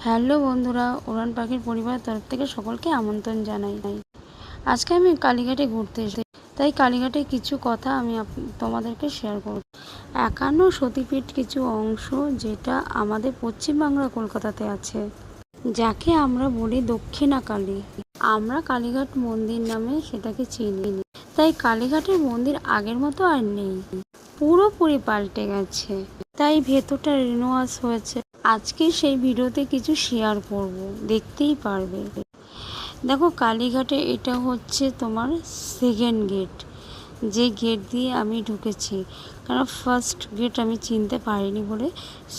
Hello বন্ধুরা, উড়ান পাখির পরিবারের তরফ থেকে সকলকে আমন্ত্রণ জানাই। আজকে আমি কালীঘাটে ঘুরতে এসেছি, তাই কালীঘাটে কিছু কথা আমি তোমাদেরকে শেয়ার করব। 51 সতীপীঠ কিছু অংশ যেটা আমাদের পশ্চিমবাংলা কলকাতাতে আছে, যাকে আমরা বলি দক্ষিণা কালী। আমরা কালীঘাট মন্দির নামে সেটাকে চিনি। তাই কালীঘাটের মন্দির আগের মতো আর নেই, পুরোপুরি পাল্টে গেছে। তাই ভেতরটা রিনোভেট হয়েছে। আজকে সেই ভিডিওতে কিছু শেয়ার করব, দেখতেই পারবে। দেখো, কালীঘাটে এটা হচ্ছে তোমার সেকেন্ড গেট, যে গেট দিয়ে আমি ঢুকেছি। কারণ ফার্স্ট গেট আমি চিনতে পারিনি বলে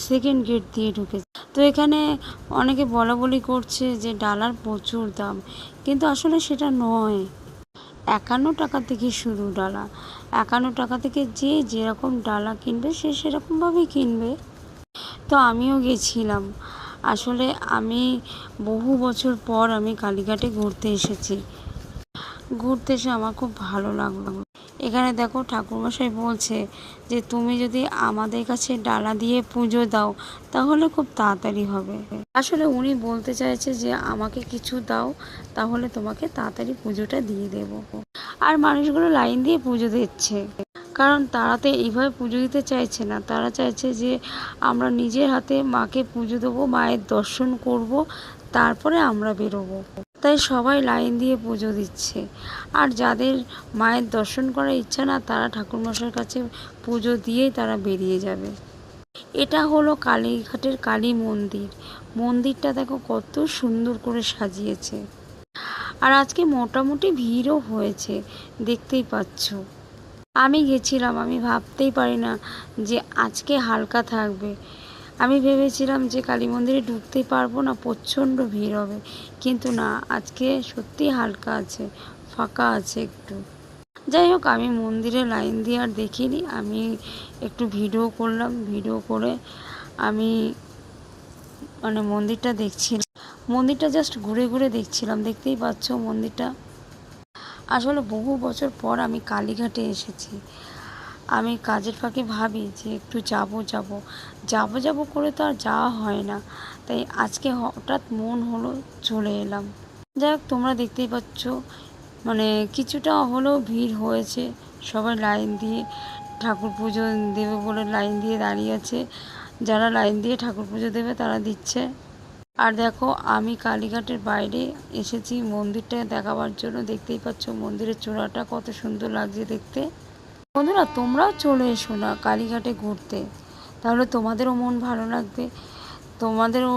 সেকেন্ড গেট দিয়ে ঢুকেছি। তো এখানে অনেকে বলা বলি করছে যে ডালার প্রচুর দাম, কিন্তু আসলে সেটা নয়। 51 টাকা থেকে শুরু ডালা। 51 টাকা থেকে যে যেরকম ডালা কিনবে সে সেরকমভাবেই কিনবে। তো আমিও গেছিলাম। আসলে আমি বহু বছর পর আমি কালীঘাটে ঘুরতে এসেছি। ঘুরতে এসে আমার খুব ভালো লাগলো। এখানে দেখো, ঠাকুরমশাই বলছে যে তুমি যদি আমাদের কাছে ডালা দিয়ে পুজো দাও তাহলে খুব তাড়াতাড়ি হবে। আসলে উনি বলতে চাইছে যে আমাকে কিছু দাও, তাহলে তোমাকে তাড়াতাড়ি পুজোটা দিয়ে দেব। আর মানুষগুলো লাইন দিয়ে পুজো দিচ্ছে, কারণ তারা তো এইভাবে পুজো দিতে চাইছে না। তারা চাইছে যে আমরা নিজের হাতে মাকে পুজো দেবো, মায়ের দর্শন করব, তারপরে আমরা বেরোবো। তাই সবাই লাইন দিয়ে পুজো দিচ্ছে। আর যাদের মায়ের দর্শন করার ইচ্ছা না, তারা ঠাকুরমশাইয়ের কাছে পুজো দিয়েই তারা বেরিয়ে যাবে। এটা হলো কালীঘাটের কালী মন্দির। মন্দিরটা দেখো কত সুন্দর করে সাজিয়েছে। আর আজকে মোটামুটি ভিড়ও হয়েছে, দেখতেই পাচ্ছ। আমি গেছিলাম, আমি ভাবতেই পারি না যে আজকে হালকা থাকবে। আমি ভেবেছিলাম যে কালী মন্দিরে ঢুকতেই পারবো না, প্রচণ্ড ভিড় হবে, কিন্তু না, আজকে সত্যি হালকা আছে, ফাঁকা আছে একটু। যাই হোক, আমি মন্দিরে লাইন দিয়ে আর দেখিনি। আমি একটু ভিডিও করলাম, ভিডিও করে আমি মন্দিরটা দেখছিলাম। মন্দিরটা জাস্ট ঘুরে ঘুরে দেখছিলাম। দেখতেই পাচ্ছ মন্দিরটা। আসলে বহু বছর পর আমি কালীঘাটে এসেছি। আমি কাজের ফাঁকে ভাবি যে একটু যাব করে তো আর যাওয়া হয় না। তাই আজকে হঠাৎ মন হলো, চলে এলাম। যাই হোক, তোমরা দেখতেই পাচ্ছ কিছুটা হলেও ভিড় হয়েছে। সবাই লাইন দিয়ে ঠাকুর পুজো দেবে বলে লাইন দিয়ে দাঁড়িয়ে আছে। যারা লাইন দিয়ে ঠাকুর পুজো দেবে তারা দিচ্ছে। আর দেখো, আমি কালীঘাটের বাইরে এসেছি মন্দিরটা দেখাবার জন্য। দেখতেই পাচ্ছ মন্দিরের চূড়াটা কত সুন্দর লাগছে দেখতে। বন্ধুরা, তোমরাও চলে এসো না কালীঘাটে ঘুরতে, তাহলে তোমাদেরও মন ভালো লাগবে, তোমাদেরও